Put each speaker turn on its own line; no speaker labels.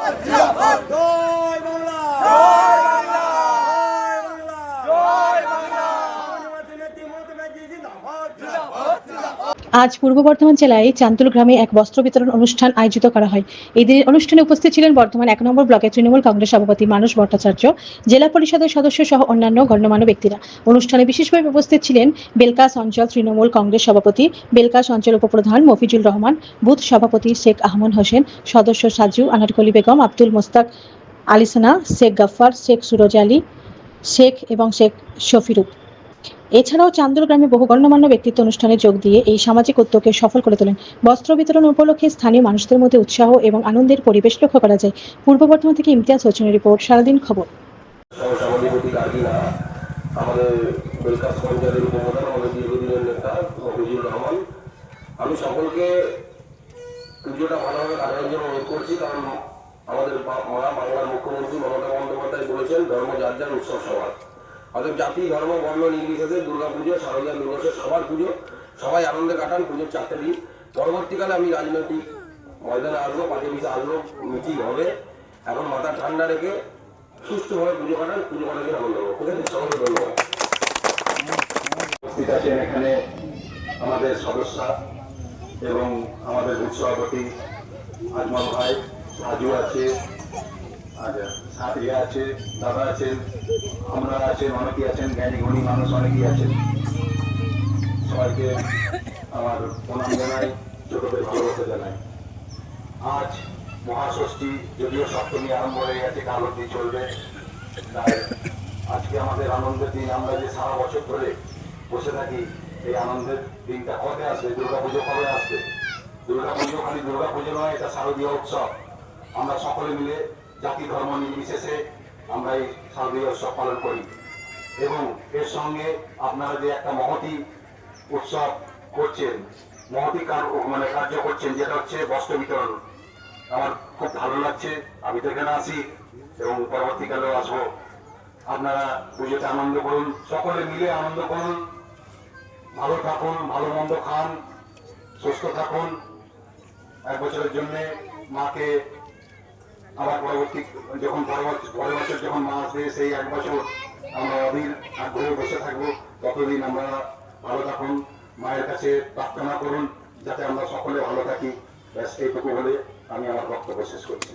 জিন্দাবাদ
জয় বাংলা
জয় বাংলা
জয় বাংলা
জয় বাংলা
মাননীয় নেত্রী মমতা ব্যানার্জি জিন্দাবাদ
জিন্দাবাদ জিন্দাবাদ
আজ পূর্ব বর্ধমান জেলায় চান্দুল গ্রামে এক বস্ত্র বিতরণ অনুষ্ঠান আয়োজিত করা হয়। এই দিনের অনুষ্ঠানে উপস্থিত ছিলেন বর্ধমান ১ নম্বর ব্লকের তৃণমূল কংগ্রেস সভাপতি মানস ভট্টাচার্য, জেলা পরিষদের সদস্য সহ অন্যান্য গণ্যমান্য ব্যক্তিরা। অনুষ্ঠানে বিশেষভাবে উপস্থিত ছিলেন বেলকাস অঞ্চল তৃণমূল কংগ্রেস সভাপতি, বেলকাস অঞ্চল উপপ্রধান মফিজুল রহমান, বুথ সভাপতি শেখ আহমদ হোসেন, সদস্য সাজু, আনারকলি বেগম, আব্দুল মোস্তাক, আলিসানা, শেখ গাফফার, শেখ সুরজ আলী, শেখ এবং শেখ শফিরুক। এছাড়াও চান্দুল গ্রামে বহু গণ্যমান্য ব্যক্তিত্ব অনুষ্ঠানে যোগ দিয়ে এই সামাজিক উদ্যোগকে সফল করে তোলেন। বস্ত্র বিতরণ উপলক্ষে স্থানীয় মানুষদের মধ্যে উৎসাহ এবং আনন্দের পরিবেশ লক্ষ্য করা যায়। পূর্ব বর্ধমান থেকে ইমতিয়াজ হোসেনের রিপোর্ট, সারাদিন খবর।
আমাদের বেলকাস পঞ্চায়েতের উপপ্রধান, আমাদের দীর্ঘদিনের নেতা মফিজুর রহমান, আমি সকলকে পুজোটা ভালোভাবে কাটানোর জন্য অনুরোধ করছি। কারণ আমাদের বাংলার মুখ্যমন্ত্রী মমতা বন্দ্যোপাধ্যায় বলেছেন ধর্ম যার যার উৎসব সবার। অর্থাৎ জাতি ধর্ম বর্ণ নির্বিশেষে দুর্গা পুজো, শারদীয়া দুর্গোৎসব সবার পুজো, সবাই আনন্দে কাটান পুজোর 4টে দিন। পরবর্তীকালে আমি রাজনৈতিক ময়দানে আসবো, পার্টি পিছিয়ে আসবো, মিটিং হবে। এখন মাথা ঠান্ডা রেখে সুষ্ঠুভাবে পুজো কাটান, পুজো কাটার জন্য আনন্দ করবো। ঠিক আছে, সকলকে ধন্যবাদ।
উপস্থিত আছেন এখানে আমাদের সদস্য এবং আমাদের বুথ সভাপতি আজমল ভাই, সাজু আছে, সাথিয়া আছে, দাদা আছেন, আমরা আছেন, অনেকেই আছেন, জ্ঞানী গুণী মানুষ অনেকেই আছেন। সবাইকে আমার প্রণাম জানাই, ছোটদের ভালোবাসা জানাই। আজ মহাষষ্ঠী, যদিও সপ্তমী আরম্ভ হয়ে গেছে, কাল অবধি চলবে। তাই আজকে আমাদের আনন্দের দিন। আমরা যে সারা বছর ধরে বসে থাকি, এই আনন্দের দিনটা কবে আসবে? দুর্গাপুজো কবে আসবে? দুর্গাপুজো খালি দুর্গাপুজো নয়, এটা শারদীয় উৎসব। আমরা সকলে মিলে জাতি ধর্ম নির্বিশেষে আমরা এই শারদীয় উৎসব পালন করি। এবং এর সঙ্গে আপনারা যে একটা মহতি উৎসব করছেন, মহতি কার্য করছেন, যেটা হচ্ছে বস্ত্র বিতরণ, আমার খুব ভালো লাগছে। আমি তো এখানে আসি এবং পরবর্তীকালেও আসবো। আপনারা পুজোতে আনন্দ করুন, সকলে মিলে আনন্দ করুন, ভালো থাকুন, ভালো মন্দ খান, সুস্থ থাকুন। 1 বছরের জন্য মাকে আবার পরের বছর যখন মা আসবে, সেই 1 বছর আমরা অধীর আগ্রহে বসে থাকবো। ততদিন আমরা ভালো থাকুন, মায়ের কাছে প্রার্থনা করুন যাতে আমরা সকলে ভালো থাকি। ব্যাস এইটুকু বলে আমি আমার বক্তব্য শেষ করছি।